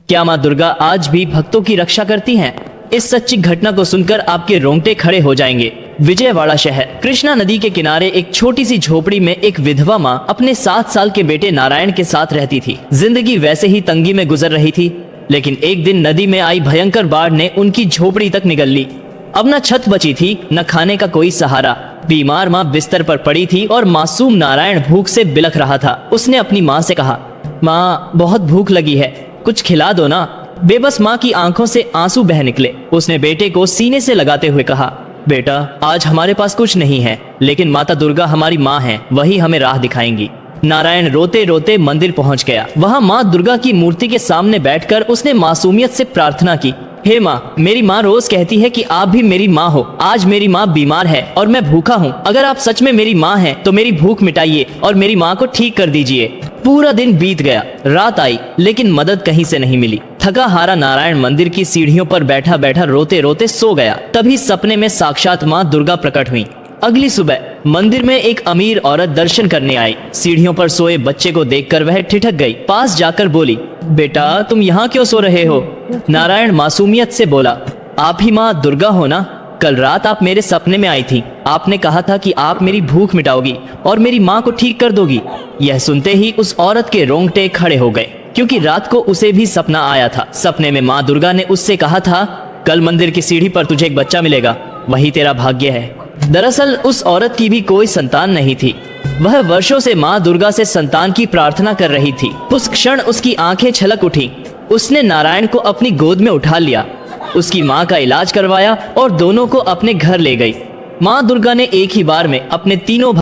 क्या माँ दुर्गा आज भी भक्तों की रक्षा करती हैं? इस सच्ची घटना को सुनकर आपके रोंगटे खड़े हो जाएंगे। विजयवाड़ा शहर कृष्णा नदी के किनारे एक छोटी सी झोपड़ी में एक विधवा माँ अपने 7 साल के बेटे नारायण के साथ रहती थी। जिंदगी वैसे ही तंगी में गुजर रही थी, लेकिन एक दिन नदी में आई भयंकर बाढ़ ने उनकी झोपड़ी तक निगल ली। अब न छत बची थी, न खाने का कोई सहारा। बीमार माँ बिस्तर पर पड़ी थी और मासूम नारायण भूख से बिलख रहा था। उसने अपनी माँ से कहा, माँ बहुत भूख लगी है, कुछ खिला दो ना। बेबस माँ की आंखों से आंसू बह निकले। उसने बेटे को सीने से लगाते हुए कहा, बेटा आज हमारे पास कुछ नहीं है, लेकिन माता दुर्गा हमारी माँ है, वही हमें राह दिखाएंगी। नारायण रोते रोते मंदिर पहुंच गया। वहां माँ दुर्गा की मूर्ति के सामने बैठकर उसने मासूमियत से प्रार्थना की, हे माँ, मेरी माँ रोज कहती है कि आप भी मेरी माँ हो। आज मेरी माँ बीमार है और मैं भूखा हूँ। अगर आप सच में मेरी माँ हैं तो मेरी भूख मिटाइए और मेरी माँ को ठीक कर दीजिए। पूरा दिन बीत गया, रात आई, लेकिन मदद कहीं से नहीं मिली। थका हारा नारायण मंदिर की सीढ़ियों पर बैठा बैठा रोते रोते सो गया। तभी सपने में साक्षात माँ दुर्गा प्रकट हुई। अगली सुबह मंदिर में एक अमीर औरत दर्शन करने आई। सीढ़ियों पर सोए बच्चे को देखकर वह ठिठक गई। पास जाकर बोली, बेटा तुम यहाँ क्यों सो रहे हो? नारायण मासूमियत से बोला, आप ही माँ दुर्गा हो ना? कल रात आप मेरे सपने में आई थी। आपने कहा था कि आप मेरी भूख मिटाओगी और मेरी माँ को ठीक कर दोगी। यह सुनते ही उस औरत के रोंगटे खड़े हो गए, क्योंकि रात को उसे भी सपना आया था। सपने में माँ दुर्गा ने उससे कहा था, कल मंदिर की सीढ़ी पर तुझे एक बच्चा मिलेगा, वही तेरा भाग्य है। दरअसल उस औरत की भी कोई संतान नहीं थी। वह वर्षों से माँ दुर्गा से संतान की प्रार्थना कर रही थी। उस क्षण उसकी आंखें छलक उठी। उसने नारायण को अपनी गोद में उठा लिया, उसकी माँ का इलाज करवाया और दोनों को अपने घर ले गई। माँ दुर्गा ने एक ही बार में अपने तीनों